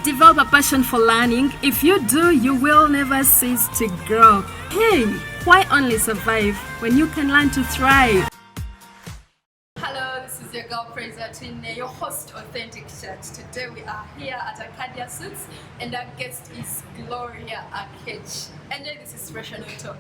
Develop a passion for learning. If you do, you will never cease to grow. Hey, why only survive when you can learn to thrive? Hello, this is your girl Inspirational, your host Authentic Chat. Today we are here at Akech Suits and our guest is Gloria Akech. Enjoy this inspirational talk.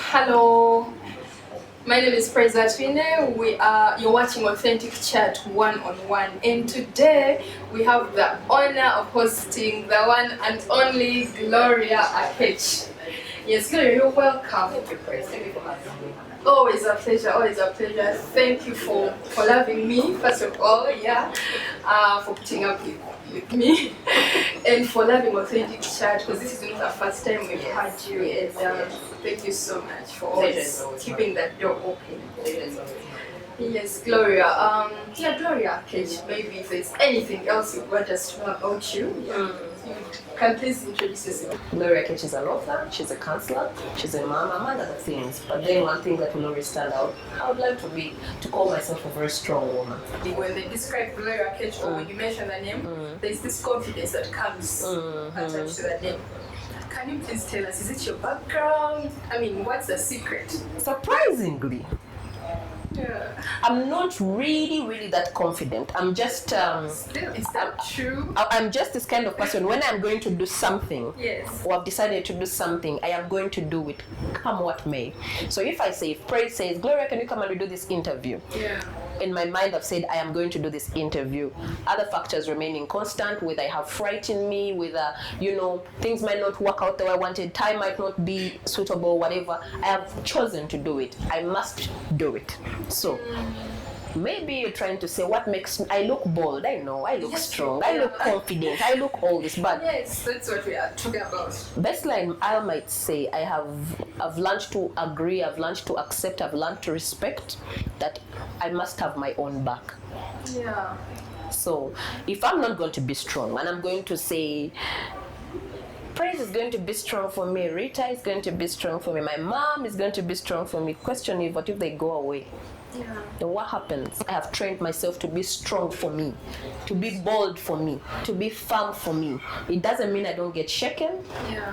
Hello, my name is Inspirational. You're watching Authentic Chat one-on-one, and today we have the honor of hosting the one and only Gloria Akech. Yes, Gloria, you're welcome. Thank you for having me. Always a pleasure, always a pleasure. Thank you for loving me, first of all, for putting up with me, and for loving Authentic Chat, because this is not the first time we've had you, and thank you so much for always keeping that door open. Yes, Gloria. Gloria Akech, maybe if there's anything else you want us to know about you, you can please introduce yourself. Gloria Akech is an author, she's a counselor, she's a mom, among other things. But then one thing that will always stand out, I would like to call myself a very strong woman. When they describe Gloria Akech, or when you mention the name, there's this confidence that comes attached to the name. Can you please tell us, is it your background? I mean, what's the secret? Surprisingly, I'm not really that confident. I'm just Still, is that true? I'm just this kind of person. When I'm going to do something, Yes. or I've decided to do something, I am going to do it, come what may. So if Praise says, Gloria, can you come and do this interview? Yeah. In my mind, I've said I am going to do this interview. Other factors remaining constant, whether I have fright in me, whether, things might not work out the way I wanted, time might not be suitable, whatever. I have chosen to do it. I must do it. So, maybe you're trying to say what makes me, I look bold, I know, I look strong, I look confident, I look all this, but Yes, that's what we are talking about. best line I might say, I've learned to agree, I've learned to accept, I've learned to respect that I must have my own back. Yeah. So if I'm not going to be strong and I'm going to say Praise is going to be strong for me, Rita is going to be strong for me, my mom is going to be strong for me, question is what if they go away? Yeah. Then what happens? I have trained myself to be strong for me, to be bold for me, to be firm for me. It doesn't mean I don't get shaken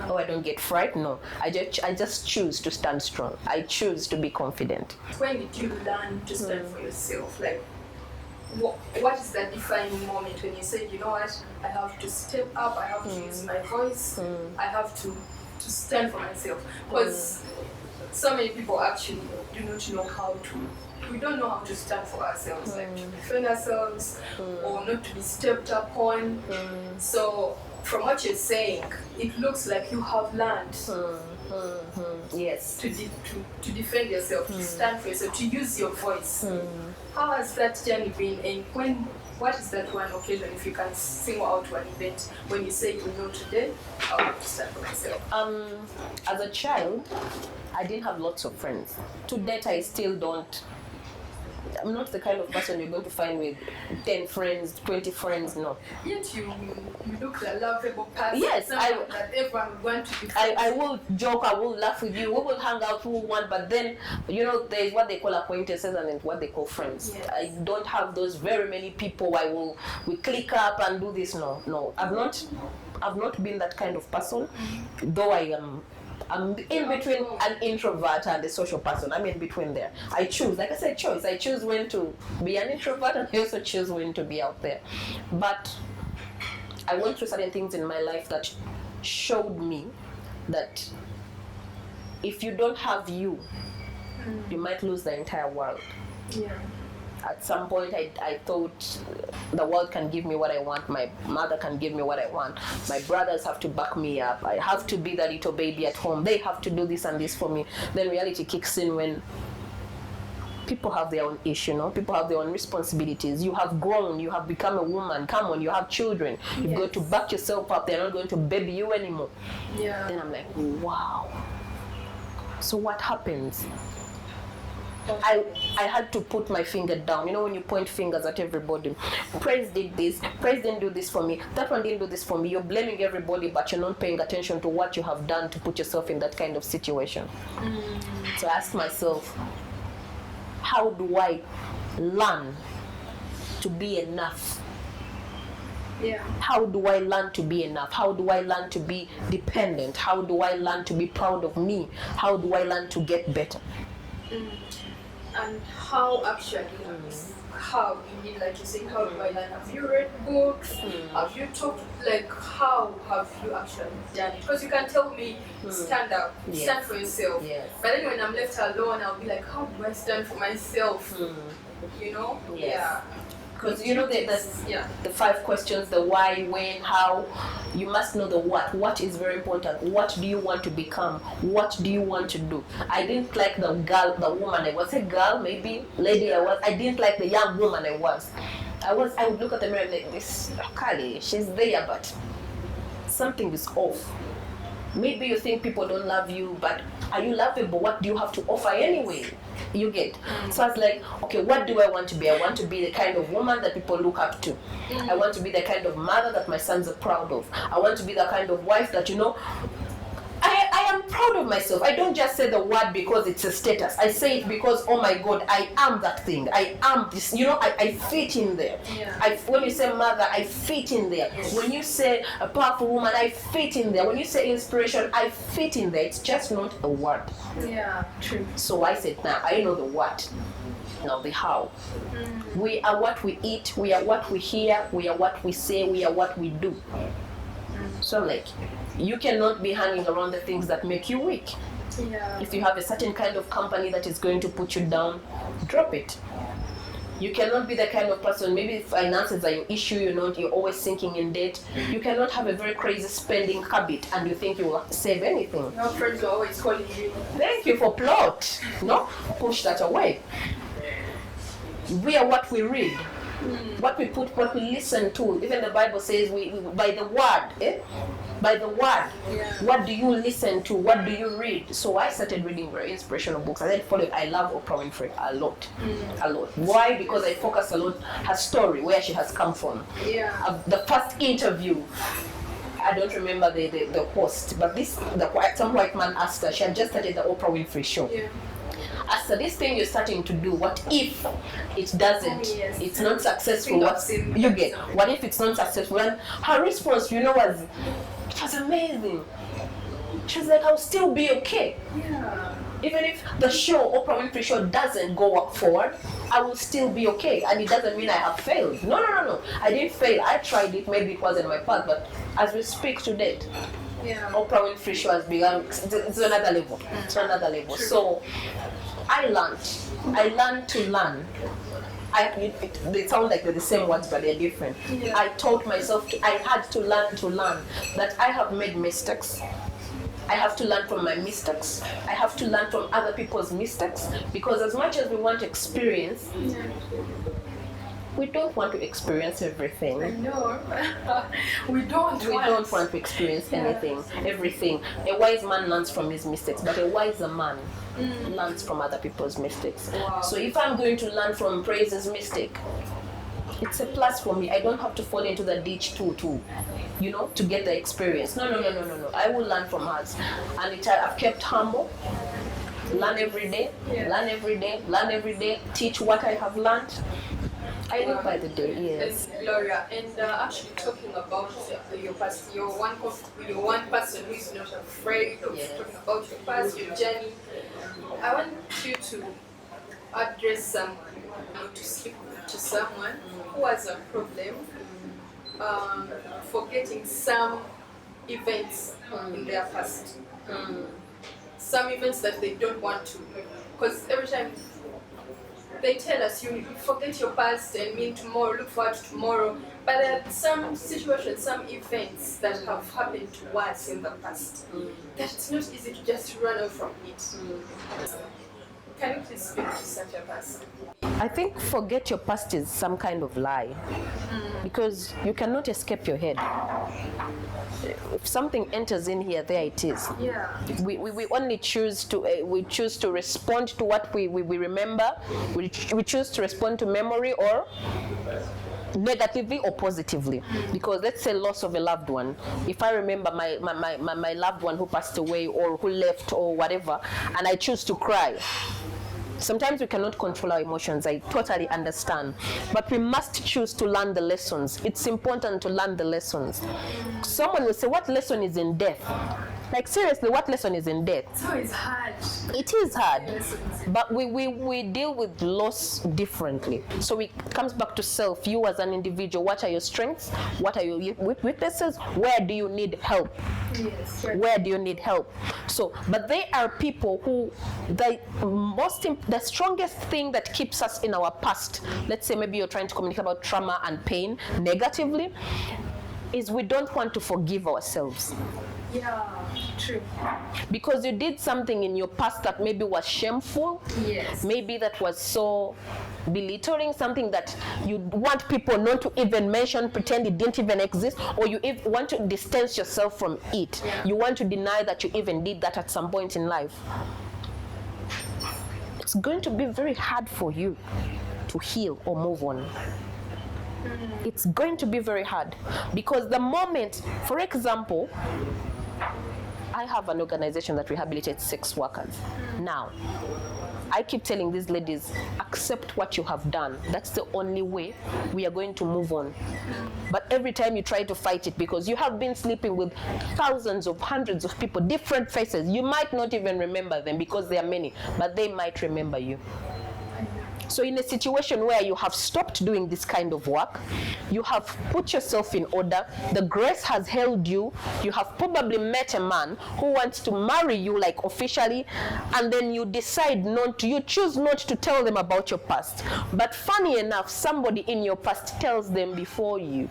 or I don't get frightened. No, I just choose to stand strong. I choose to be confident. When did you learn to stand for yourself? Like, what is that defining moment when you said, you know what, I have to step up, I have to use my voice, I have to stand for myself? Because so many people actually do not know how to. We don't know how to stand for ourselves, like to defend ourselves or not to be stepped upon. So, from what you're saying, it looks like you have learned Yes. to defend yourself, to stand for yourself, to use your voice. How has that journey been, and what is that one occasion, if you can single out one event, when you say, today, I have to stand for myself? As a child, I didn't have lots of friends. To date, I still don't. I'm not the kind of person you're going to find with 10 friends, 20 friends, no. Yet you look a lovable person. Yes, that everyone would want to be friends. I will joke, I will laugh with you, we will hang out who want, but then, there's what they call acquaintances and then what they call friends. Yes. I don't have those very many people we click up and do this, no. I've not been that kind of person, though I'm in between an introvert and a social person. I'm in between there. I choose, like I said, choice. I choose when to be an introvert and I also choose when to be out there. But I went through certain things in my life that showed me that if you don't have you might lose the entire world. Yeah. At some point, I thought the world can give me what I want, my mother can give me what I want, my brothers have to back me up, I have to be the little baby at home, they have to do this and this for me. Then reality kicks in when people have their own issue, people have their own responsibilities. You have grown, you have become a woman, come on, you have children, you've got to back yourself up, they're not going to baby you anymore. Yeah. Then I'm like, wow. So what happens? I had to put my finger down. You know, when you point fingers at everybody, Praise did this, Praise didn't do this for me, that one didn't do this for me. You're blaming everybody, but you're not paying attention to what you have done to put yourself in that kind of situation. So I asked myself, how do I learn to be enough? Yeah. How do I learn to be enough? How do I learn to be dependent? How do I learn to be proud of me? How do I learn to get better? And how actually, how indeed, like you say, how do I learn? Have you read books? Have you talked, like, how have you actually done it? Because you can tell me, stand up, stand for yourself. Yes. But then when I'm left alone, I'll be like, how do I stand for myself? You know? Yes. Yeah. Because you know the 5 questions, the why, when, how. You must know the what. What is very important. What do you want to become? What do you want to do? I didn't like the girl, the woman I was. A girl, maybe lady I was. I didn't like the young woman I was. I would look at the mirror and like, this Kali, she's there, but something is off. Maybe you think people don't love you, but are you lovable? What do you have to offer anyway? You get. So I was like, okay, what do I want to be? I want to be the kind of woman that people look up to. I want to be the kind of mother that my sons are proud of. I want to be the kind of wife that, you know, I am proud of myself. I don't just say the word because it's a status. I say it because, oh my God, I am that thing. I am this. You know, I fit in there. Yeah. When you say mother, I fit in there. Yes. When you say a powerful woman, I fit in there. When you say inspiration, I fit in there. It's just not a word. Yeah, true. So I said, now I know the what. Now the how. We are what we eat. We are what we hear. We are what we say. We are what we do. So like, you cannot be hanging around the things that make you weak. Yeah. If you have a certain kind of company that is going to put you down, drop it. You cannot be the kind of person, maybe finances are your issue, you're always sinking in debt. You cannot have a very crazy spending habit and you think you will save anything. Your friends are always calling you. Thank you for plot. No, push that away. We are what we read. What we put, what we listen to. Even the Bible says we by the word, by the word. Yeah. What do you listen to? What do you read? So I started reading very inspirational books. I then followed. I love Oprah Winfrey a lot, a lot. Why? Because I focus a lot her story, where she has come from. Yeah. The first interview, I don't remember the host, but some white man asked her. She had just started the Oprah Winfrey show. Yeah. After this thing you're starting to do, what if it doesn't? Yes. It's not successful. Think I've What seen you that. get? What if it's not successful? And her response, was amazing. She was like, I'll still be okay. Yeah. Even if the show, Oprah Winfrey show, doesn't go forward, I will still be okay. And it doesn't mean I have failed. No. I didn't fail. I tried it. Maybe it wasn't my path. But as we speak today, Yeah. Oprah Winfrey show has become, it's another level. It's another level. True. So I learned to learn. They sound like they're the same words, but they're different. Yeah. I taught myself, I had to learn that I have made mistakes. I have to learn from my mistakes. I have to learn from other people's mistakes. Because as much as we want experience, we don't want to experience everything. I know. We don't want to experience anything, everything. A wise man learns from his mistakes, but a wiser man learns from other people's mistakes. Wow. So if I'm going to learn from Praise's mistake, it's a plus for me. I don't have to fall into the ditch to get the experience. No. I will learn from hers. And I've kept humble. Learn every day, learn every day, teach what I have learned. I live by the day, yes. And Gloria, and actually talking about your past, you're one person who is not afraid of talking about your past, your journey. I want you to address someone, to speak to someone who has a problem forgetting some events in their past. Some events that they don't want to. Because every time they tell us you forget your past and mean tomorrow, look forward to tomorrow. But there are some situations, some events that have happened to us in the past that it's not easy to just run away from it. Can you please speak to such a person? I think forget your past is some kind of lie, because you cannot escape your head. If something enters in here, there it is. Yeah. We only choose to respond to what we remember. We choose to respond to memory, or negatively or positively. Because let's say loss of a loved one, if I remember my loved one who passed away or who left or whatever, and I choose to cry, sometimes we cannot control our emotions. I totally understand, but we must choose to learn the lessons. It's important to learn the lessons. Someone will say, what lesson is in death? Like, seriously, what lesson is in death? So it's hard. It is hard, but we deal with loss differently. So it comes back to self. You as an individual, what are your strengths? What are your weaknesses? Where do you need help? Yes. Right. Where do you need help? So, but they are people who, the strongest thing that keeps us in our past, let's say maybe you're trying to communicate about trauma and pain negatively, is we don't want to forgive ourselves. Yeah, true. Because you did something in your past that maybe was shameful. Yes. Maybe that was so belittling, something that you want people not to even mention, pretend it didn't even exist, or you want to distance yourself from it. Yeah. You want to deny that you even did that at some point in life. It's going to be very hard for you to heal or move on. It's going to be very hard, because the moment, for example, I have an organization that rehabilitates sex workers. Now, I keep telling these ladies, accept what you have done. That's the only way we are going to move on. But every time you try to fight it, because you have been sleeping with thousands of hundreds of people, different faces, you might not even remember them because there are many, but they might remember you. So in a situation where you have stopped doing this kind of work, you have put yourself in order, the grace has held you, you have probably met a man who wants to marry you, like officially, and then you decide you choose not to tell them about your past. But funny enough, somebody in your past tells them before you.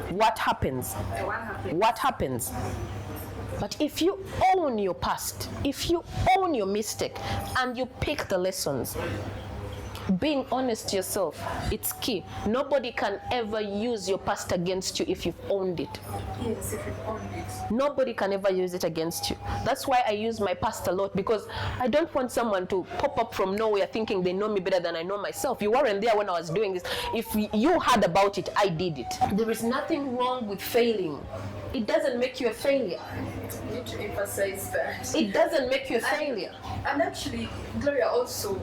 What happens? What happens? But if you own your past, if you own your mistake, and you pick the lessons, being honest to yourself, it's key. Nobody can ever use your past against you if you've owned it. Yes, if you've owned it. Nobody can ever use it against you. That's why I use my past a lot, because I don't want someone to pop up from nowhere thinking they know me better than I know myself. You weren't there when I was doing this. If you heard about it, I did it. There is nothing wrong with failing. It doesn't make you a failure. You need to emphasize that. It doesn't make you a failure. And actually, Gloria, also,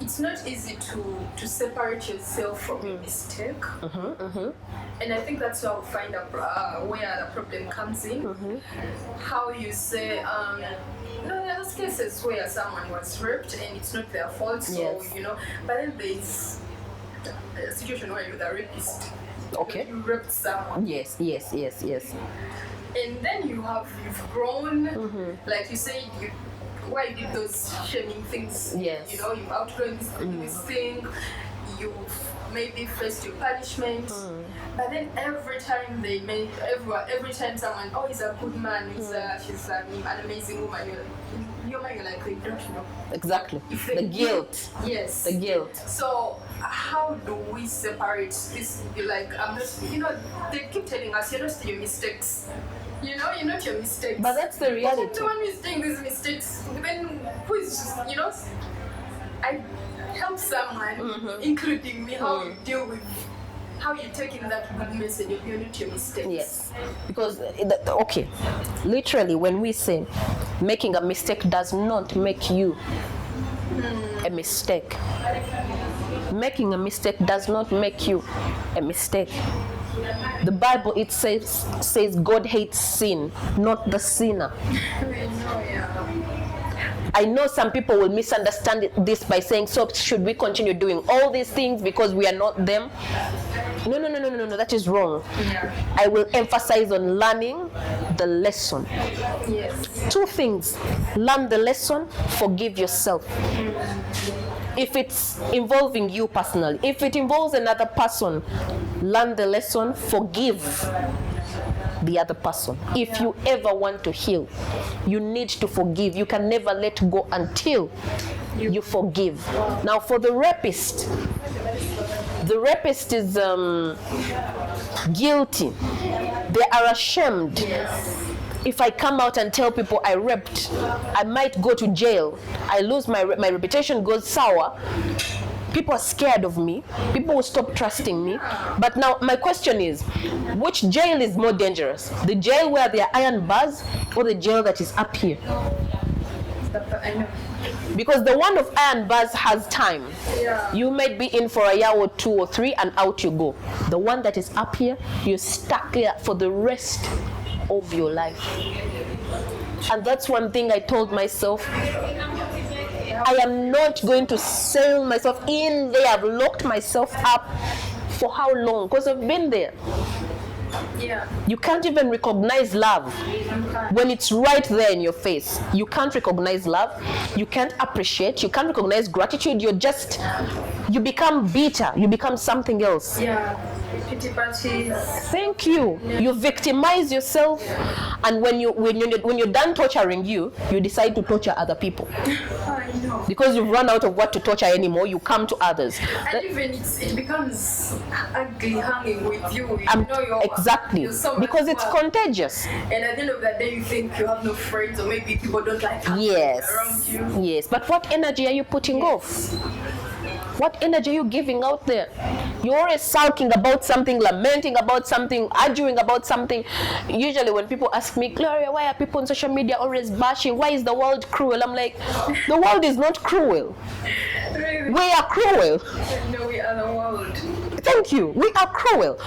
it's not easy to separate yourself from your mistake. And I think that's how we find out where the problem comes in. How you say, there's cases where someone was raped and it's not their fault, so, Yes. but then there's a situation where you're the rapist. Okay. You raped someone. Yes. And then you've grown, like you said, why you did those shaming things. Yes. You've outgrown this thing, you've maybe faced your punishment. But then every time every time someone, he's a good man, she's an amazing woman, you're like, they don't know. Exactly. If The guilt. Yes. The guilt. So how do we separate this? Like, I'm not, they keep telling us, you're not your mistakes. You're not your mistakes. But that's the reality. But everyone is doing these mistakes. Then who is, I help someone, including me, how you deal with, how you take in that good message of you're not your mistakes. Yes. Because, literally when we say making a mistake does not make you a mistake. Making a mistake does not make you a mistake. The Bible, it says God hates sin, not the sinner. I know some people will misunderstand this by saying, so should we continue doing all these things because we are not them? No, that is wrong. Yeah. I will emphasize on learning the lesson. Yes. 2 things. Learn the lesson, forgive yourself. If it's involving you personally, if it involves another person, learn the lesson, forgive. the other person. If you ever want to heal, you need to forgive. You can never let go until you forgive. Now, for the rapist is guilty. They are ashamed. If I come out and tell people I raped, I might go to jail. I lose my reputation goes sour. People are scared of me. People will stop trusting me. But now my question is, which jail is more dangerous? The jail where there are iron bars, or the jail that is up here? Because the one of iron bars has time. You might be in for a year or 2 or 3 and out you go. The one that is up here, you're stuck here for the rest of your life. And that's one thing I told myself. I am not going to sail myself in there. I've locked myself up. For how long? Because I've been there. You can't even recognize love when it's right there in your face. You can't recognize love. You can't appreciate. You can't recognize gratitude. You become bitter. You become something else. Pity parties. Thank you. You victimize yourself, and when you're done torturing you decide to torture other people. I know. Because you've run out of what to torture anymore, you come to others. And even it becomes ugly hanging with you. Exactly. You're so because it's well. Contagious. And at the end of the day, you think you have no friends, or maybe people don't like having Yes. around you. Yes. But what energy are you putting off? What energy are you giving out there? You're always sulking about something, lamenting about something, arguing about something. Usually when people ask me, Gloria, why are people on social media always bashing? Why is the world cruel? I'm like, the world is not cruel. Really? We are cruel. No, we are the world. Thank you. We are cruel.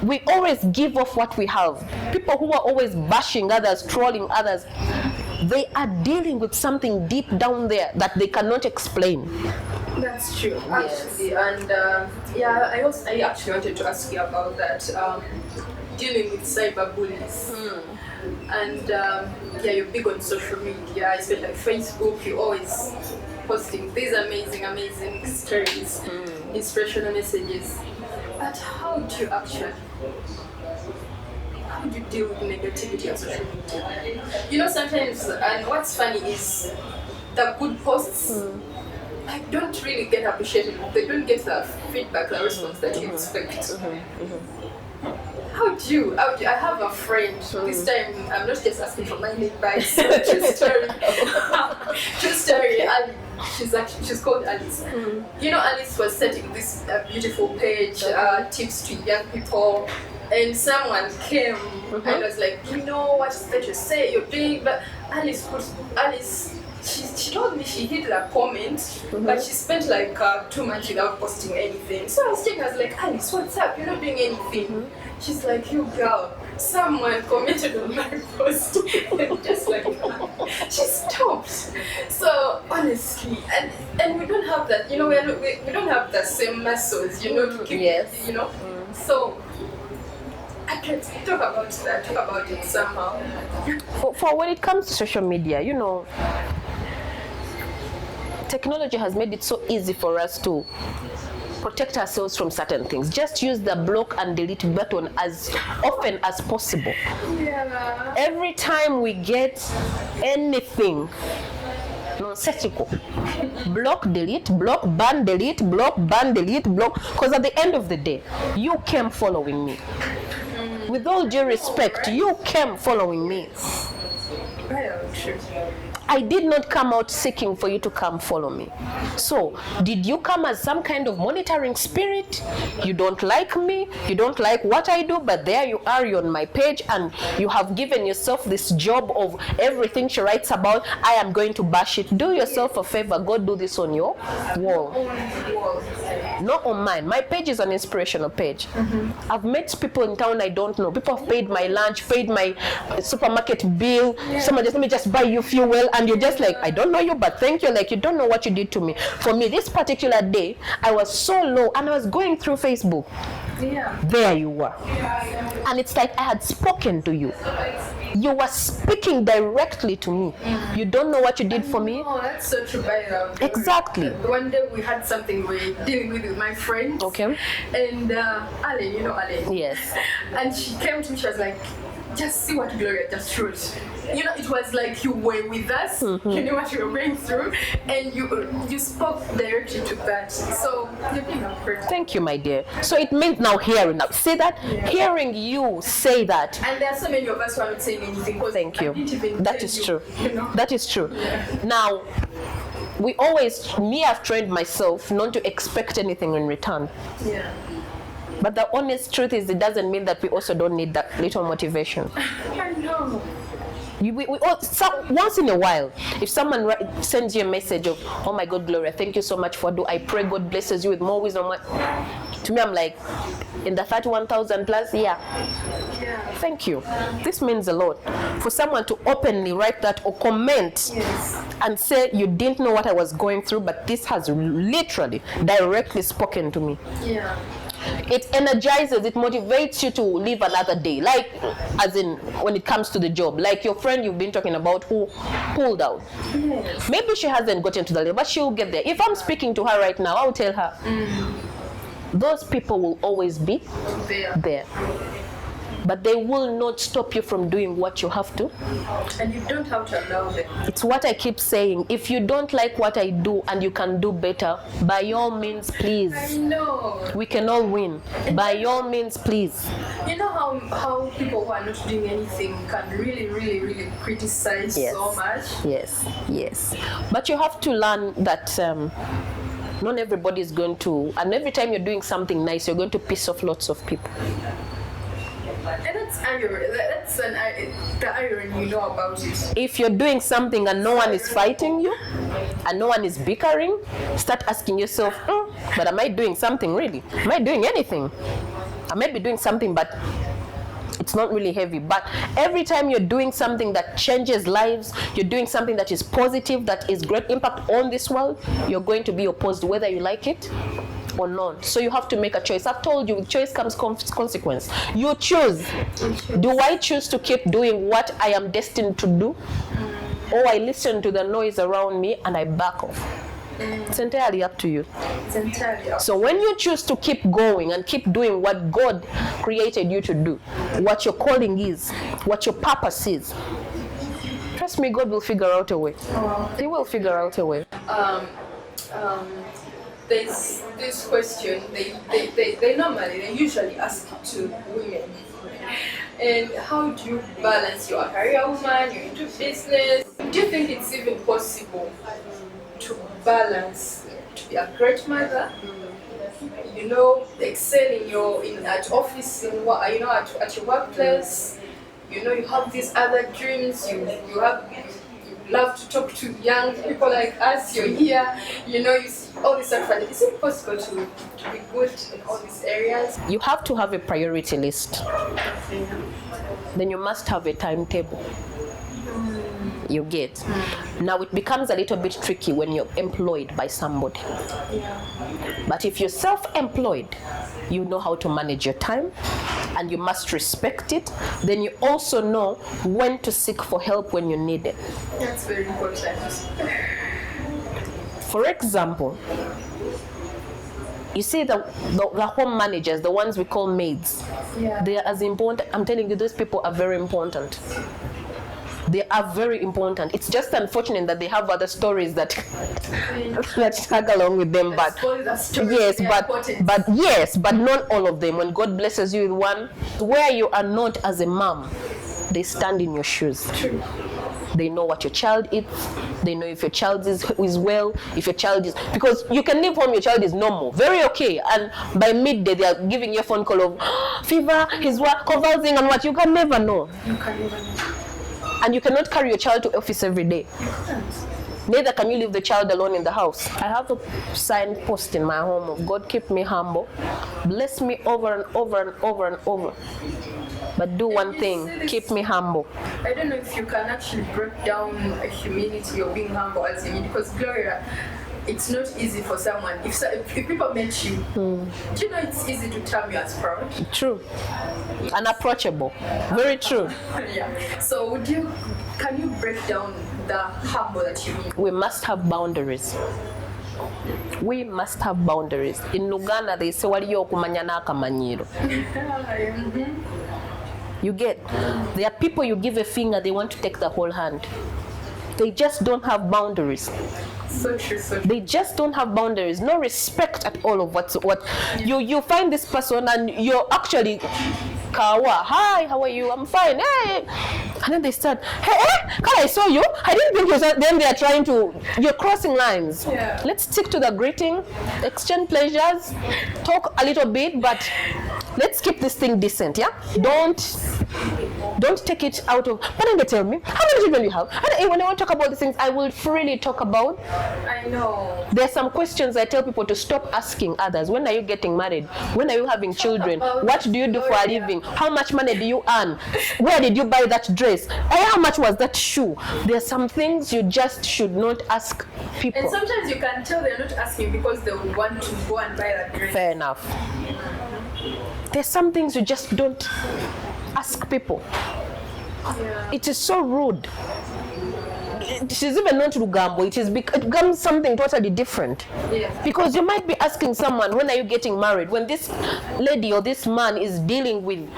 We always give off what we have. People who are always bashing others, trolling others, they are dealing with something deep down there that they cannot explain. That's true, Yes. actually. And I actually wanted to ask you about that, dealing with cyberbullies. And you're big on social media, especially Facebook. You're always posting these amazing stories, inspirational messages. But how do you deal with negativity on social media? Sometimes, and what's funny is the good posts, I don't really get appreciated. They don't get the feedback, the response that you expect. How do you? I have a friend. This time, I'm not just asking for money advice. True story. True story. She's called Alice. Alice was setting this beautiful page, tips to young people. And someone came and was like, what is that you say? You're big. But Alice, she told me she hid a comment, but she spent like 2 months without posting anything. So I was checking, I was like, Alice, what's up? You're not doing anything. She's like, you girl, someone commented on my post. And just like, she stopped. So honestly, and we don't have that, we don't have the same muscles, to keep it, So I can talk about it somehow. For when it comes to social media, technology has made it so easy for us to protect ourselves from certain things. Just use the block and delete button as often as possible. Yeah. Every time we get anything nonsensical, block, delete, block, ban, delete, block, ban, delete, block. Because at the end of the day, you came following me. With all due respect, you came following me. True. I did not come out seeking for you to come follow me. So, did you come as some kind of monitoring spirit? You don't like me, you don't like what I do, but there you are, you're on my page, and you have given yourself this job of everything she writes about, I am going to bash it. Do yourself a favor, go do this on your wall. Not on mine. My page is an inspirational page. I've met people in town I don't know. People have paid my lunch, paid my supermarket bill. Someone just, let me just buy you fuel. And you're just like, I don't know you, but thank you. Like, you don't know what you did to me. For me, this particular day, I was so low and I was going through Facebook. There you were. And it's like I had spoken to you. You were speaking directly to me. You don't know what you did for me. Oh, that's so true. Exactly. One day we had something we were dealing with my friend. Okay. And Allen, you know Allen? Yes. And she came to me, she was like, just see what Gloria just wrote. You know, it was like you were with us, you knew what you were going through, and you spoke directly to that. So you're being a friend. Thank you, my dear. So it means now hearing. Now, say that, hearing you say that. And there are so many of us who are not saying anything. Thank you. That is true. You know? That is true. Yeah. Now, I've trained myself not to expect anything in return. Yeah. But the honest truth is, it doesn't mean that we also don't need that little motivation. I know. Once in a while, if someone sends you a message of, oh my God, Gloria, thank you so much for I pray God blesses you with more wisdom. To me, I'm like, in the 31,000 plus, yeah. Thank you. This means a lot. For someone to openly write that or comment and say, you didn't know what I was going through, but this has literally directly spoken to me. Yeah. It energizes, it motivates you to live another day. Like, as in, when it comes to the job, like your friend you've been talking about who pulled out. Yes. Maybe she hasn't gotten to the level, but she'll get there. If I'm speaking to her right now, I'll tell her, those people will always be there. But they will not stop you from doing what you have to. And you don't have to allow them. It's what I keep saying. If you don't like what I do and you can do better, by all means, please. I know. We can all win. By all means, please. You know how people who are not doing anything can really, really, really criticize so much? Yes. But you have to learn that not everybody is going to, and every time you're doing something nice, you're going to piss off lots of people. And that's irony. That's the irony, you know about it. If you're doing something and no one is fighting you, and no one is bickering, start asking yourself, but am I doing something really? Am I doing anything? I may be doing something, but it's not really heavy. But every time you're doing something that changes lives, you're doing something that is positive, that is great impact on this world, you're going to be opposed whether you like it or not. So you have to make a choice. I've told you, with choice comes consequence. You choose. Do I choose to keep doing what I am destined to do? Or I listen to the noise around me and I back off? It's entirely up to you. It's entirely up. So when you choose to keep going and keep doing what God created you to do, what your calling is, what your purpose is, trust me, God will figure out a way. He will figure out a way. There's this question they usually ask to women. And how do you balance? You're a career woman, you're into business. Do you think it's even possible to balance, to be a great mother, you know, excel at office, at your workplace, you know, you have these other dreams, you love to talk to young people like us, you're here, you know, you see all this stuff. Is it possible to be good in all these areas? You have to have a priority list. Then you must have a timetable. You get. Now it becomes a little bit tricky when you're employed by somebody. But if you're self-employed, you know how to manage your time and you must respect it. Then you also know when to seek for help when you need it. That's very important. For example, you see the home managers, the ones we call maids, they are as important. I'm telling you, those people are very important. They are very important. It's just unfortunate that they have other stories that tag along with them. But but not all of them. When God blesses you with one, where you are not as a mom, they stand in your shoes. True. They know what your child eats. They know if your child is well, if your child is, because you can leave home, your child is normal, very okay, and by midday they are giving you a phone call of fever, his work, convulsing, and what. You can never know. You can never know. And you cannot carry your child to office every day. Neither can you leave the child alone in the house. I have a signpost in my home of God keep me humble, bless me over and over and over and over. But do one thing, keep me humble. I don't know if you can actually break down a humility or being humble as you mean, because Gloria, it's not easy for someone. If people met you, do you know it's easy to term you as proud? True. Unapproachable. Very true. Yeah. So can you break down the humble that you mean? We must have boundaries. We must have boundaries. In Luganda, they say, waliyo okumanya n'akamanyiro. You get, there are people you give a finger, they want to take the whole hand. They just don't have boundaries. So true, so true. They just don't have boundaries. No respect at all of what you find this person and you're actually Kawa, hi, how are you? I'm fine. Hey. And then they start, hey, Kala, I saw you. I didn't think you was. Then they are trying to, you're crossing lines. Yeah. Let's stick to the greeting, exchange pleasures, talk a little bit, but let's keep this thing decent, yeah? Don't take it out of, but then they tell me, how many children you have? And when I want to talk about these things, I will freely talk about. I know. There's some questions I tell people to stop asking others. When are you getting married? When are you having children? What do you do for a living? How much money do you earn? Where did you buy that dress? How much was that shoe? There are some things you just should not ask people. And sometimes you can tell they're not asking because they would want to go and buy that dress. Fair enough. There's some things you just don't ask people. Yeah. It is so rude. It is even not Lugambo. It becomes something totally different. Yeah. Because you might be asking someone, when are you getting married? When this lady or this man is dealing with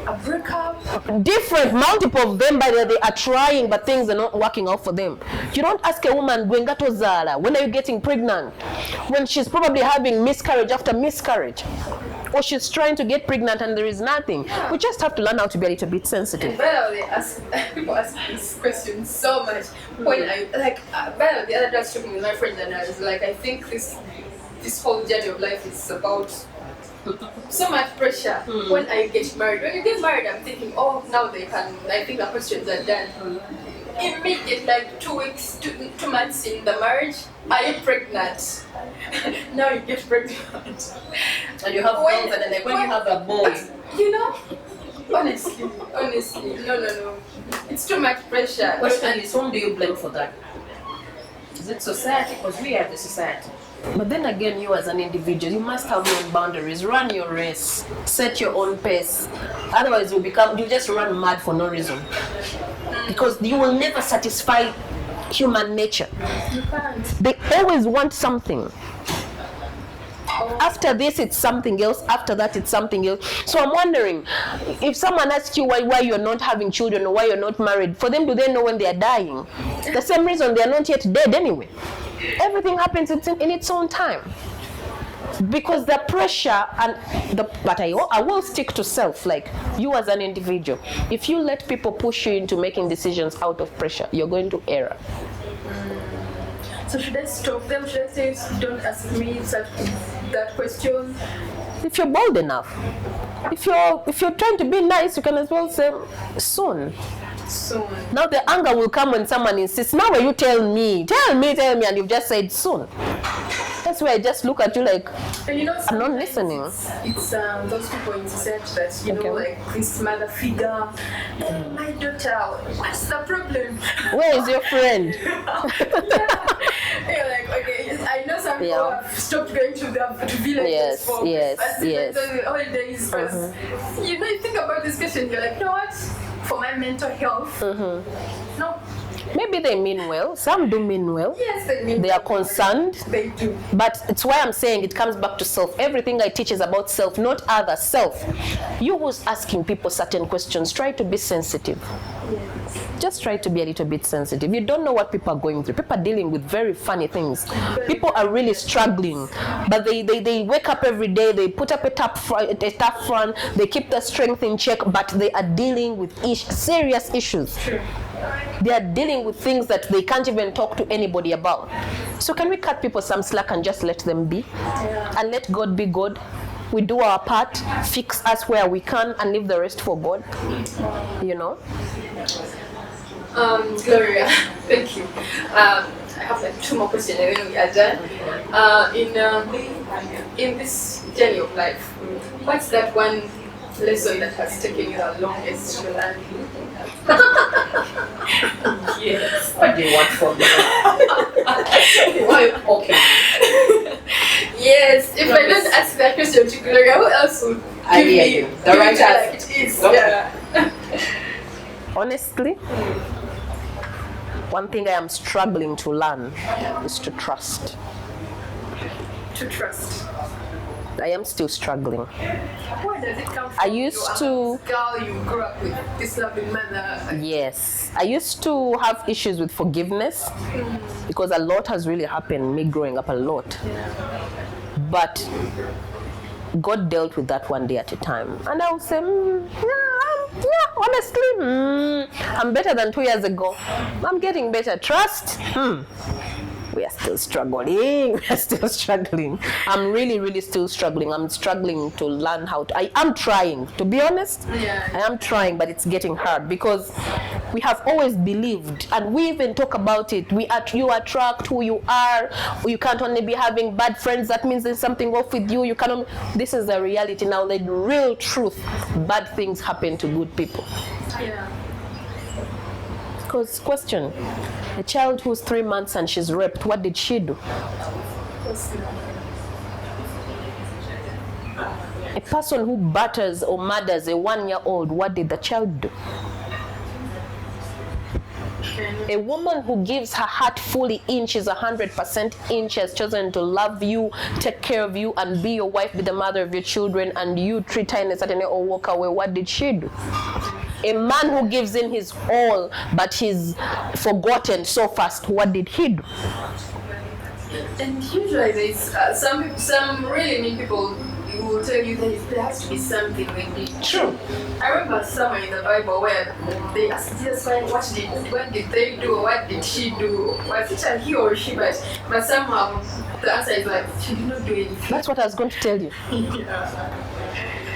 A breakup. different, multiple of them, but they are trying, but things are not working out for them. You don't ask a woman, when are you getting pregnant? When she's probably having miscarriage after miscarriage. Or she's trying to get pregnant and there is nothing. We just have to learn how to be a little bit sensitive. By the way, people ask this question so much. When I by the way, the other day I was talking with my friend and I was like, I think this whole journey of life is about so much pressure. When I get married, when you get married, I'm thinking, oh, now they can. I think the questions are done. Immediate, like 2 weeks, 2 months in the marriage, are you pregnant? Now you get pregnant. And you have girls, and then when you have a boy. You know, honestly, no. It's too much pressure. Question is, whom do you blame for that? Is it society? Because we are the society. But then again, you as an individual, you must have your own boundaries. Run your race. Set your own pace. Otherwise, you just run mad for no reason. Because you will never satisfy human nature. You can't. They always want something. After this, it's something else. After that, it's something else. So I'm wondering, if someone asks you why you're not having children or why you're not married, for them, do they know when they are dying? The same reason they are not yet dead anyway. Everything happens in its own time. Because the pressure but I will stick to self, like you as an individual. If you let people push you into making decisions out of pressure, you're going to err. So should I stop them? Should I say, don't ask me that question? If you're bold enough, if you're trying to be nice, you can as well say soon. Soon. Now the anger will come when someone insists. Now when you tell me, and you've just said soon. That's where I just look at you like, and you know, I'm not listening. It's those people insist that, you know, like this mother figure. My daughter, what's the problem? Where is your friend? Yeah, like, okay, I know some people have stopped going to villages for the holidays. You know, you think about this question, you're like, you know what? For my mental health, no. Maybe they mean well. Some do mean well. Yes, they mean. They are concerned. They do. But it's why I'm saying it comes back to self. Everything I teach is about self, not other. Self. You who's asking people certain questions, try to be sensitive. Yes. Just try to be a little bit sensitive. You don't know what people are going through. People are dealing with very funny things. People are really struggling. But they wake up every day, they put up a tough front, they keep their strength in check, but they are dealing with serious issues. True. They are dealing with things that they can't even talk to anybody about. So can we cut people some slack and just let them be? And let God be God? We do our part, fix us where we can, and leave the rest for God. You know? Gloria, thank you. I have like 2 more questions and then we are done. In this journey of life, what's that one lesson that has taken you the longest to learn? Yes. What do you want from me? Why? Okay. Yes, if I don't ask that question to Gloria, who else would I give hear me you. The right like answer. it is? Okay. Yeah. Honestly, one thing I am struggling to learn is to trust. To trust. I am still struggling. Where does it come from? I used to. Girl, you grew up with this loving mother. Yes, I used to have issues with forgiveness because a lot has really happened, me growing up a lot. But God dealt with that one day at a time. And I would say, honestly, I'm better than 2 years ago. I'm getting better. Trust? We are still struggling. We are still struggling. I'm really, really still struggling. I'm struggling to learn how to. I am trying, to be honest. Yeah. I am trying, but it's getting hard because we have always believed, and we even talk about it. You attract who you are. You can't only be having bad friends. That means there's something off with you. You cannot. This is the reality now. The real truth. Bad things happen to good people. Yeah. Because question, a child who's 3 months and she's raped, what did she do? A person who batters or murders a 1-year-old, what did the child do? A woman who gives her heart fully in, she's 100% in, she has chosen to love you, take care of you, and be your wife, be the mother of your children, and you treat her in a certain way or walk away, what did she do? A man who gives in his all, but he's forgotten so fast, what did he do? And usually there's some really mean people who will tell you that there has to be something they did. True. I remember somewhere in the Bible where they asked Jesus, what did they do? What did she do? Was it a he or she? But somehow the answer is like, she did not do anything. That's what I was going to tell you.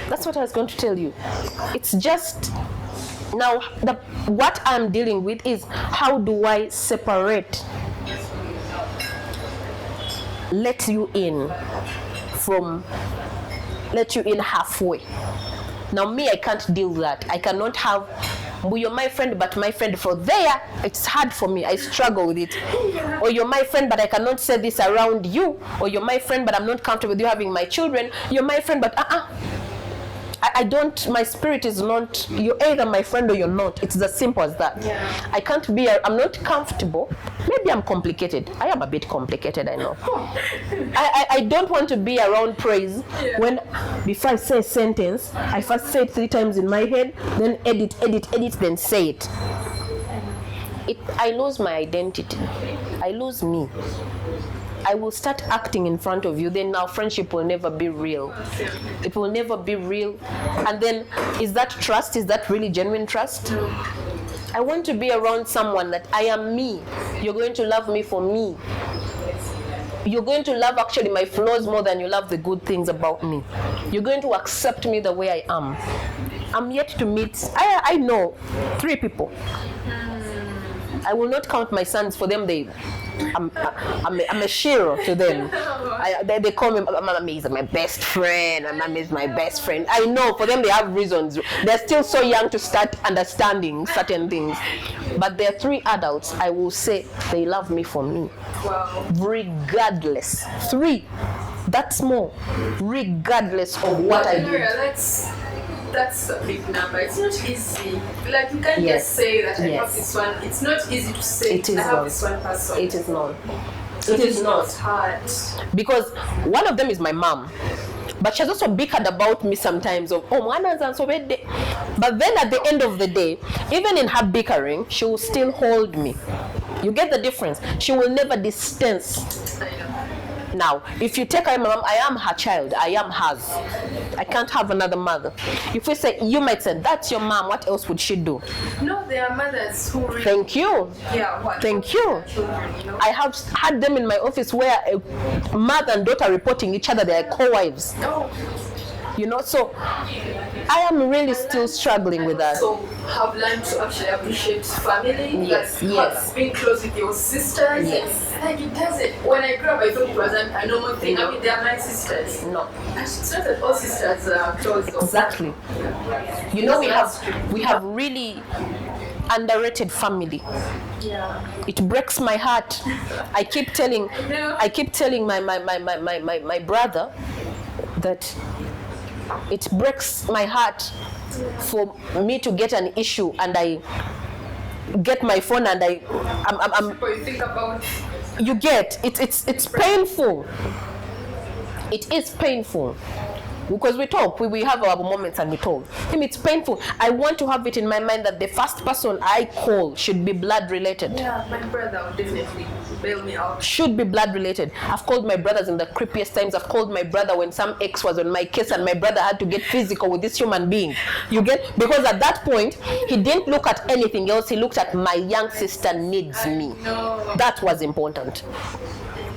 That's what I was going to tell you. It's just, now, what I'm dealing with is how do I separate, let you in halfway. Now me, I can't deal with that. I cannot have, you're my friend, but my friend for there, it's hard for me. I struggle with it. Or you're my friend, but I cannot say this around you. Or you're my friend, but I'm not comfortable with you having my children. You're my friend, but I don't, my spirit is not, you're either my friend or you're not. It's as simple as that. Yeah. I can't be, I'm not comfortable. Maybe I'm complicated. I am a bit complicated, I know. I don't want to be around praise when, before I say a sentence, I first say it 3 times in my head, then edit, then say it. I lose my identity. I lose me. I will start acting in front of you, then our friendship will never be real. It will never be real. And then, is that trust? Is that really genuine trust? I want to be around someone that I am me. You're going to love me for me. You're going to love actually my flaws more than you love the good things about me. You're going to accept me the way I am. I'm yet to meet, I know 3 people. I will not count my sons. For them, I'm a hero to them. They call me, Mama is my best friend. Mama is my best friend. I know for them they have reasons. They're still so young to start understanding certain things. But there are 3 adults. I will say they love me for me. Wow. Regardless. 3. That's more. Regardless of what I do. That's a big number. It's not easy. Like, you can't just say that I have this one. It's not easy to say I have this one person. It is not. It is not. It's hard. Because one of them is my mom. But she's also bickered about me sometimes of, but then at the end of the day, even in her bickering, she will still hold me. You get the difference? She will never distance. I know. Now, if you take her mom, I am her child. I am hers. I can't have another mother. If we say, you might say, that's your mom, what else would she do? No, there are mothers who really... Thank you. Yeah, what? Thank you. Children, you know? I have had them in my office where a mother and daughter reporting each other, they are co-wives. Oh. You know, so I am really still struggling with that. So have learned to actually appreciate family. Yes, like, yes. Being close with your sisters. Yes. Like, it doesn't. When I grew up, I thought it was a normal thing. I mean, they are my sisters. No. And it's not that all sisters are close. Exactly. You know, we have really underrated family. Yeah. It breaks my heart. I keep telling my brother that it breaks my heart for me to get an issue and I get my phone and I'm What you think about? you get it's painful. It is painful. Because we talk, we have our moments and we talk. It's painful. I want to have it in my mind that the first person I call should be blood related. Yeah, my brother would definitely bail me out. Should be blood related. I've called my brothers in the creepiest times. I've called my brother when some ex was on my case and my brother had to get physical with this human being. You get? Because at that point, he didn't look at anything else. He looked at my young sister needs me. No. That was important.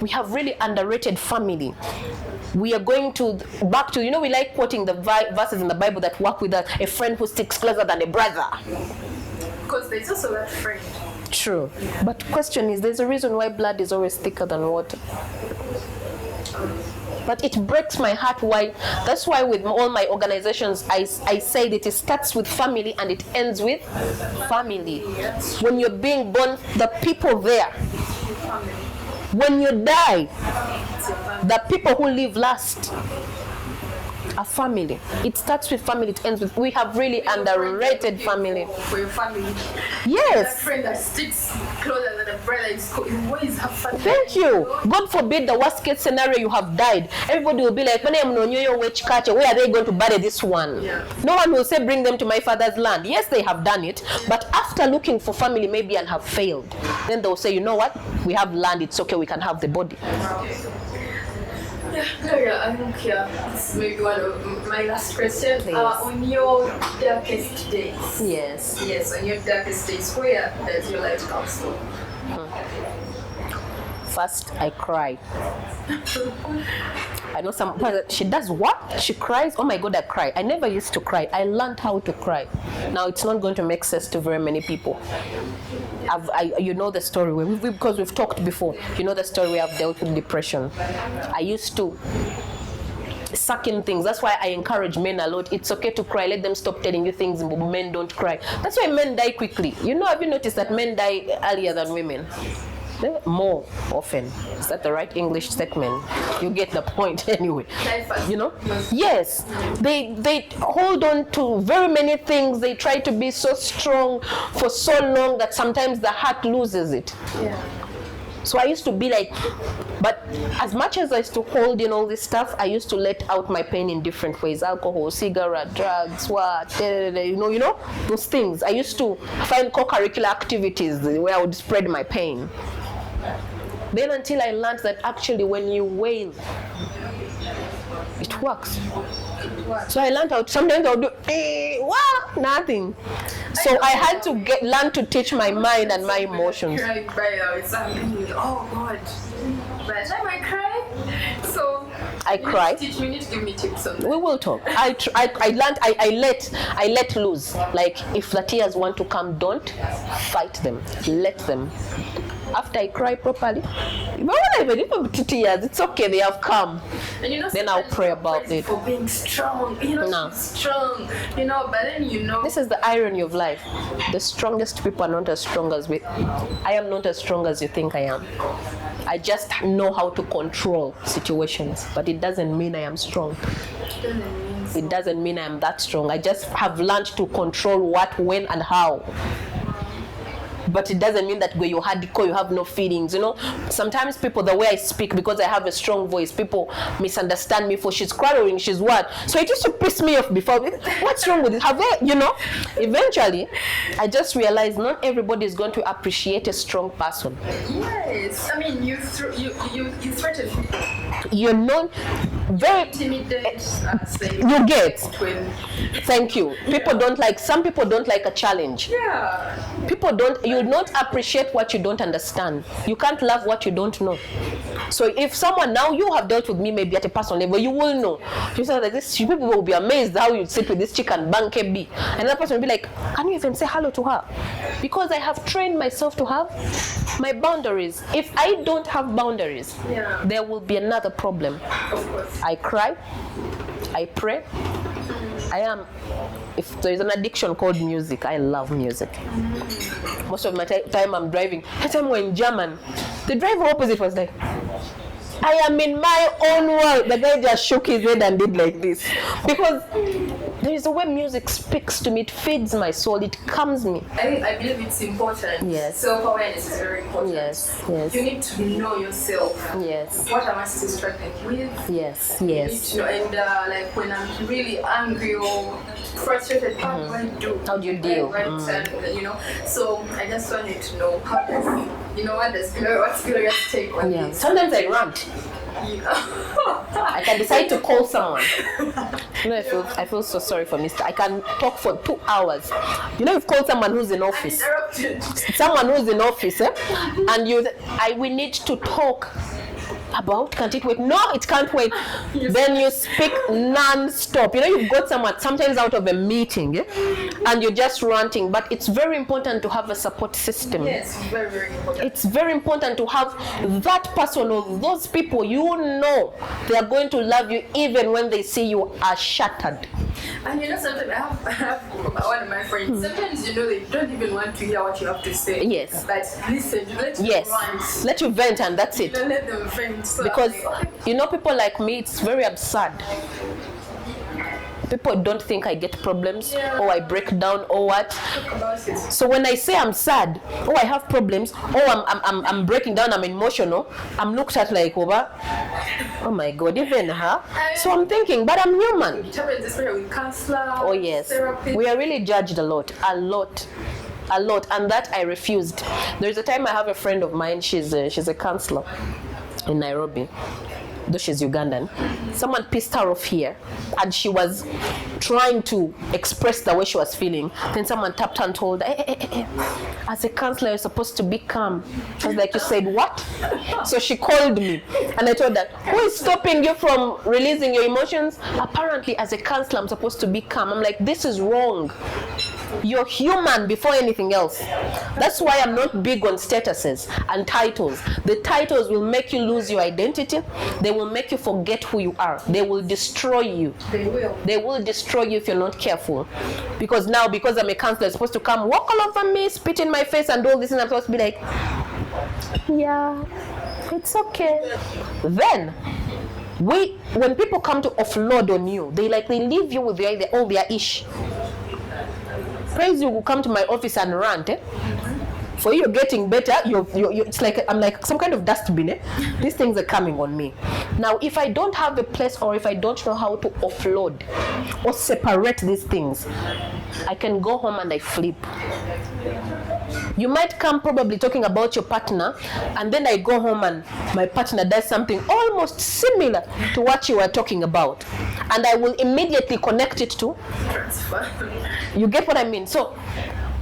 We have really underrated family. We are going back to, we like quoting the verses in the Bible that work with us. A friend who sticks closer than a brother. Because there's also that friend. True. But the question is, there's a reason why blood is always thicker than water. But it breaks my heart why. That's why with all my organizations, I say that it starts with family and it ends with family. When you're being born, the people there. When you die, the people who live last are family. It starts with family, it ends with. We have really underrated family. For your family. Yes. That friend that sticks closer than a brother is always have family. Thank you. God forbid the worst case scenario, you have died. Everybody will be like, where are they going to bury this one? Yeah. No one will say, bring them to my father's land. Yes, they have done it. But after looking for family maybe and have failed, then they'll say, you know what? We have land. It's okay. We can have the body. Yeah, Gloria, I think it's maybe one of my last question. Please. On your darkest days. Yes. Yes, on your darkest days, where does your light come from? First, I cry. I know some. She does what? She cries. Oh my God, I cry. I never used to cry. I learned how to cry. Now it's not going to make sense to very many people. You know the story because we've talked before. You know the story. I've dealt with depression. I used to suck in things. That's why I encourage men a lot. It's okay to cry. Let them stop telling you things. Men don't cry. That's why men die quickly. Have you noticed that men die earlier than women? More often. Is that the right English statement? You get the point anyway. Yes, they hold on to very many things. They try to be so strong for so long that sometimes the heart loses it. Yeah. So I used to be like, but as much as I used to hold in all this stuff, I used to let out my pain in different ways. Alcohol, cigarette, drugs, those things. I used to find co-curricular activities where I would spread my pain. Then until I learned that actually when you wail, it works. So I learned how sometimes I'll do nothing. So I had to learn to teach my mind and my emotions. Oh God. By the time I cry, so I cry. You need to give me tips on that. We will talk. I learned. I let loose. Like if the tears want to come, don't fight them. Let them. After I cry properly, even if tears, it's okay. They have come. And then I'll pray about it. For being strong, strong. But then This is the irony of life. The strongest people are not as strong as we. I am not as strong as you think I am. I just know how to control situations, but it doesn't mean I am strong. It doesn't mean I am that strong. I just have learned to control what, when, and how. But it doesn't mean that when you're hardcore, you have no feelings. Sometimes people, the way I speak, because I have a strong voice, people misunderstand me for she's quarreling, she's what. So it used to piss me off before. What's wrong with it? Eventually, I just realized not everybody is going to appreciate a strong person. Yes, I mean, you threaten people. You're not very intimidated. You get. Thank you. Some people don't like a challenge. Yeah. You don't appreciate what you don't understand. You can't love what you don't know. So if someone, now you have dealt with me maybe at a personal level, you will know. You say like this, people will be amazed how you sit with this chick and bang KB. And that person will be like, can you even say hello to her? Because I have trained myself to have my boundaries. If I don't have boundaries, there will be another problem. Of course. I cry, I pray, I am. If there is an addiction called music, I love music. Most of my time I'm driving. That time we're in German, the driver opposite was like, I am in my own world. The guy just shook his head and did like this. Because there is a way music speaks to me. It feeds my soul. It calms me. I believe it's important. Yes. Self-awareness is very important. Yes, yes. You need to know yourself. Yes. What am I distracted with? Yes, You need yes. to know, and like when I'm really angry or frustrated, how do I do? How do you deal? And, you know, so I just wanted to know how does, you know, what's Gloria's take on Yeah. this? Sometimes I rant. I can decide to call someone. You know, I feel so sorry for Mr. I can talk for 2 hours. You know, you've called someone who's in office. Interrupted. Someone who's in office, and we need to talk about, can't it wait? No, it can't wait. Then you speak non-stop. You know, you've got someone sometimes out of a meeting, and you're just ranting. But it's very important to have a support system. Yes, very, very important. It's very important to have that person or those people you know they are going to love you even when they see you are shattered. And you know, sometimes I have one of my friends. Sometimes, you know, they don't even want to hear what you have to say. Yes. But listen, let you Yes. rant. Let you vent and that's it. Don't let them vent. So Because, like, you know, people like me, it's very absurd. People don't think I get problems or I break down or what. talk about it. So when I say I'm sad, or I have problems, or I'm breaking down, I'm emotional, I'm looked at like, oh my God, even her. So I'm thinking, but I'm human. It happens especially with counselor. Oh yes, therapist. we are really judged a lot, and that I refused. There's a time I have a friend of mine, she's a counselor in Nairobi, though she's Ugandan. Someone pissed her off here, and she was trying to express the way she was feeling. Then someone tapped her and told her, hey. As a counselor, you're supposed to be calm. I was like, you said what? So she called me, and I told her, who is stopping you from releasing your emotions? Apparently, as a counselor, I'm supposed to be calm. I'm like, this is wrong. You're human before anything else. That's why I'm not big on statuses and titles. The titles will make you lose your identity. They will make you forget who you are. They will destroy you. They will destroy you if you're not careful. Because now, because I'm a counselor, I'm supposed to come walk all over me, spit in my face and all this, and I'm supposed to be like, yeah, it's okay. Then when people come to offload on you, they leave you with all their ish. Praise you will come to my office and rant. For you, you're getting better. It's like I'm like some kind of dustbin. These things are coming on me. Now, if I don't have a place, or if I don't know how to offload or separate these things, I can go home and I flip. You might come probably talking about your partner, and then I go home and my partner does something almost similar to what you were talking about, and I will immediately connect it to. You get what I mean? So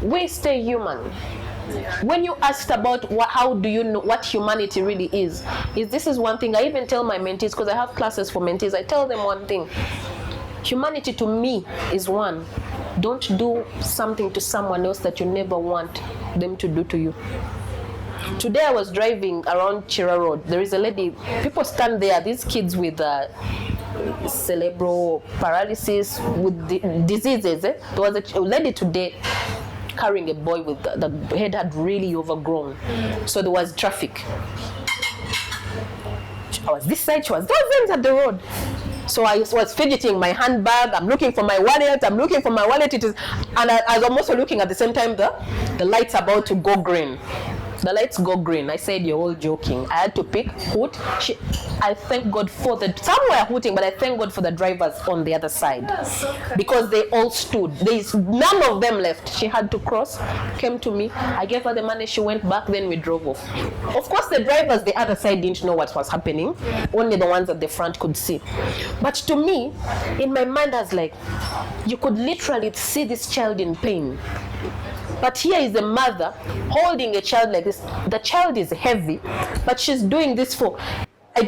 we stay human. Yeah. When you asked about how do you know what humanity really is this is one thing I even tell my mentees, because I have classes for mentees. I tell them one thing: humanity to me is one. Don't do something to someone else that you never want them to do to you. Today I was driving around Chira Road. There is a lady, people stand there, these kids with cerebral paralysis, with diseases. There was a lady today carrying a boy with the head had really overgrown. So there was traffic. I was this side, she was those ends at the road. So I was fidgeting my handbag. I'm looking for my wallet. It is, and I was also looking at the same time. The light's about to go green. The lights go green. I said, you're all joking. I had to pick hoot. I thank God for some were hooting, but I thank God for the drivers on the other side. Yes, okay. Because they all stood. None of them left. She had to cross, came to me. I gave her the money. She went back. Then we drove off. Of course, the drivers the other side didn't know what was happening. Only the ones at the front could see. But to me, in my mind, I was like, you could literally see this child in pain. But here is a mother holding a child like this. The child is heavy, but she's doing this for... I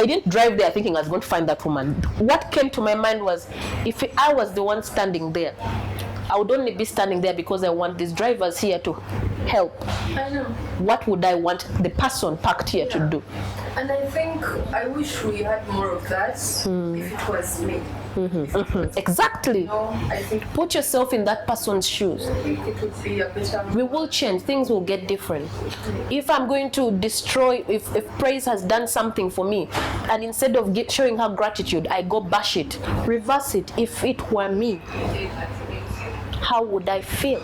didn't drive there thinking I was going to find that woman. What came to my mind was, if I was the one standing there, I would only be standing there because I want these drivers here to help. I know. What would I want the person parked here to do? And I think I wish we had more of that if it was me. Exactly. I think Put yourself in that person's shoes. it would be a better. We will change. Things will get different. If I'm going to destroy, if praise has done something for me, and instead of showing her gratitude, I go bash it, reverse it. If it were me, how would I feel?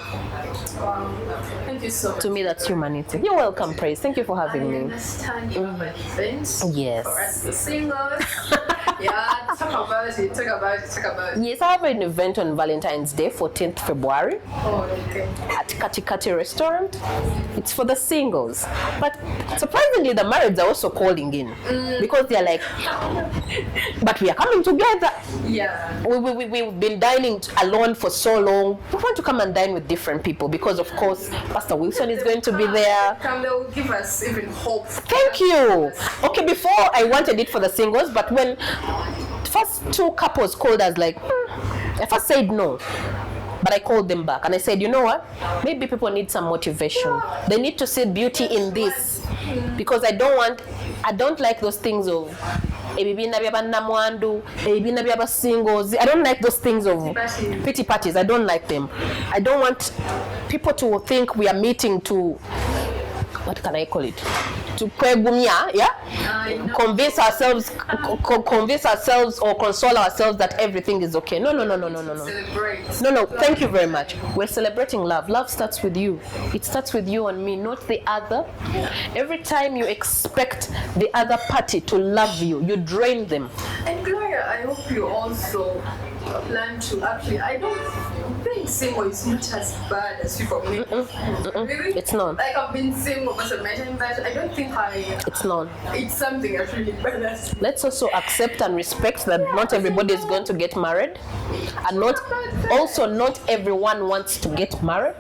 Thank you so much. To me, that's humanity. You're welcome, Praise. Thank you for I having me. understand you have an event Yes. for us the singles. Yeah, talk about it. Yes, I have an event on Valentine's Day, 14th February, Oh, okay. at Kati Kati restaurant. It's for the singles. But surprisingly, the marrieds are also calling in because they're like, but we are coming together. Yeah. We've been dining alone for so long. We want to come and dine with different people because, of course, Pastor Wilson is going to be there. Come, they will give us even hope. Thank you. Okay, before I wanted it for the singles, but when first two couples called us, like, I first said no. But I called them back and I said, you know what? Maybe people need some motivation. They need to see beauty in this. Because I don't like those things of singles. I don't like those things of pity parties. I don't like them. I don't want people to think we are meeting to, what can I call it? To kwegumia, yeah? Convince ourselves or console ourselves that everything is okay. No. Celebrate. No, thank you very much. We're celebrating love. Love starts with you. It starts with you and me, not the other. Every time you expect the other party to love you, you drain them. And Gloria, I hope you also plan to actually, I don't think single is not as bad as people make it. Really? It's not. Like I've been single most of my time, but I don't think It's not. it's something that really bothers me. Let's also accept and respect that not everybody is going to get married, and not everyone wants to get married.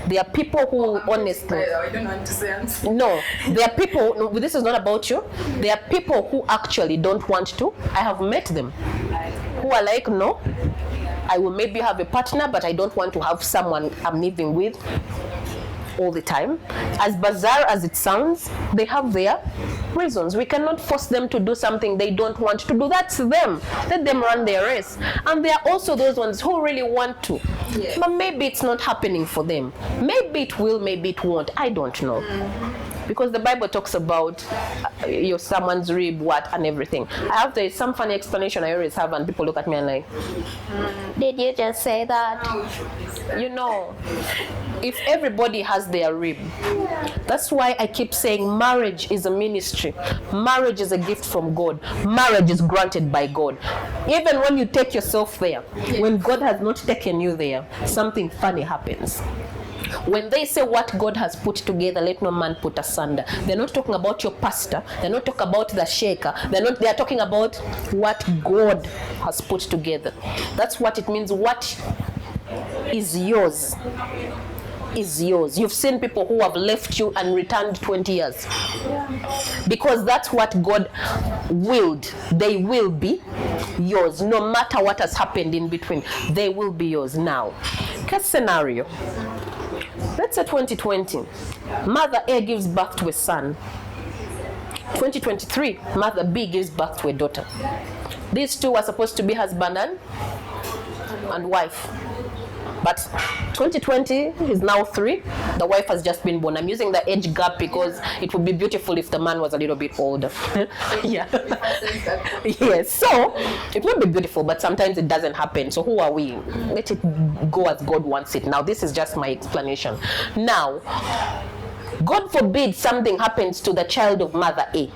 There are people who honestly, I don't want to say anything. no, there are people, no, this is not about you. There are people who actually don't want to. I have met them who are like, no, I will maybe have a partner, but I don't want to have someone I'm living with all the time. As bizarre as it sounds, they have their reasons. We cannot force them to do something they don't want to do. That's them. Let them run their race. And there are also those ones who really want to. Yeah. But maybe it's not happening for them. Maybe it will, maybe it won't. I don't know. Because the Bible talks about your someone's rib, what, and everything. I have some funny explanation I always have, and people look at me and like, did you just say that? You know, if everybody has their rib, that's why I keep saying marriage is a ministry. Marriage is a gift from God. Marriage is granted by God. Even when you take yourself there, when God has not taken you there, something funny happens. When they say what God has put together, let no man put asunder. They're not talking about your pastor. They're not talking about the shaker. They are talking about what God has put together. That's what it means. What is yours is yours. You've seen people who have left you and returned 20 years. Because that's what God willed. They will be yours. No matter what has happened in between, they will be yours. Now, case scenario. Let's say 2020, Mother A gives birth to a son. 2023, Mother B gives birth to a daughter. These two are supposed to be husband and wife. But 2020 is now 3. The wife has just been born. I'm using the age gap because it would be beautiful if the man was a little bit older. Yeah. Yes. So it would be beautiful, but sometimes it doesn't happen. So who are we? Let it go as God wants it. Now, this is just my explanation. Now, God forbid something happens to the child of Mother A.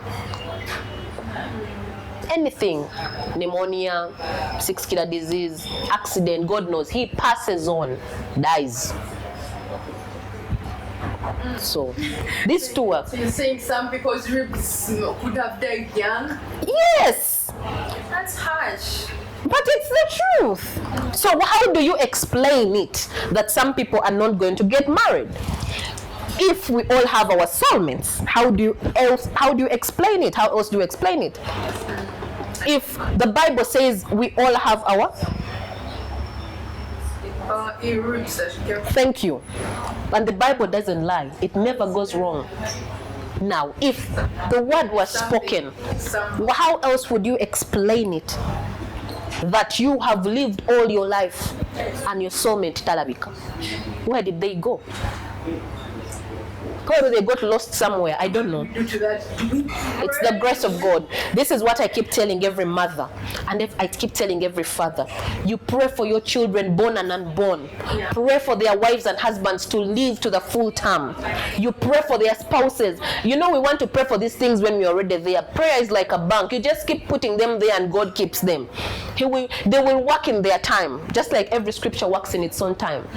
Anything, pneumonia, 6-killer disease, accident, God knows, he passes on, dies. So, these two are... So you're saying some people's ribs could have died young? Yes! That's harsh. But it's the truth. So how do you explain it that some people are not going to get married? If we all have our soulmates, how do you explain it? How else do you explain it? If the Bible says we all have our thank you, and the Bible doesn't lie, it never goes wrong. Now, if the word was spoken, how else would you explain it? that you have lived all your life and your soulmate Talabika? Where did they go? Probably they got lost somewhere. I don't know. Due to that, It's the grace of God. This is what I keep telling every mother, and I keep telling every father. You pray for your children, born and unborn. Pray for their wives and husbands to live to the full term. You pray for their spouses. You know, we want to pray for these things when we're already there. Prayer is like a bank. You just keep putting them there and God keeps them. They will work in their time, just like every scripture works in its own time.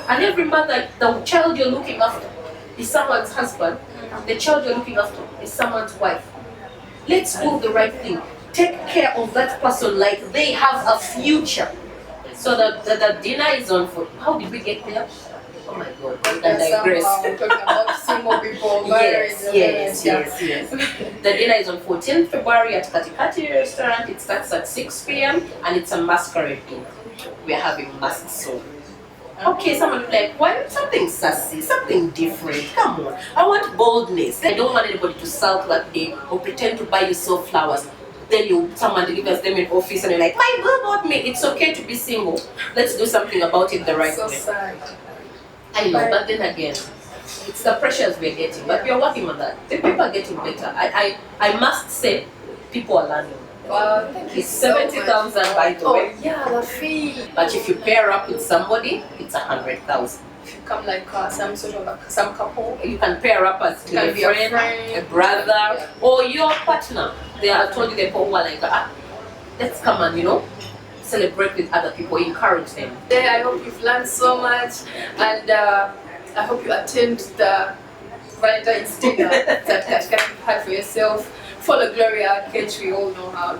And every mother, the child you're looking after is someone's husband. The child you're looking after is someone's wife. Let's do the right thing. Take care of that person like they have a future. So that the dinner is on foot. How did we get there? Oh my God, we can digress. We're talking about single people, marriage. Yes. The dinner is on 14th February at Katikati restaurant. It starts at 6 p.m. and it's a masquerade dinner. We're having masks on. Okay, someone will be like, why something sassy, something different? Come on, I want boldness. I don't want anybody to sulk that day or pretend to buy yourself flowers. Then someone delivers them in office and you're like, my boo bought me. It's okay to be single. Let's do something about it the right So way. sad. I know, but then again, it's the pressures we're getting. But we're working on that. The people are getting better. I must say, people are learning. Wow, thank you It's so 70,000 much. by the way. Oh yeah, the fee. But if you pair up with somebody, it's 100,000. If you come like some couple. You can pair up as It can a be a friend, friend. a brother, Yeah. or your partner. They are told you they who are like, let's come and celebrate with other people, encourage them. Today, I hope you've learned so much, and I hope you attend the Valentine's dinner that you've had for yourself. Follow Gloria, Akech, we all know her,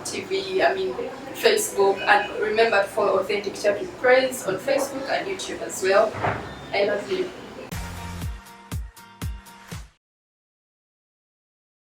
Facebook, and remember to follow Authentic Church with Praise on Facebook and YouTube as well. I love you.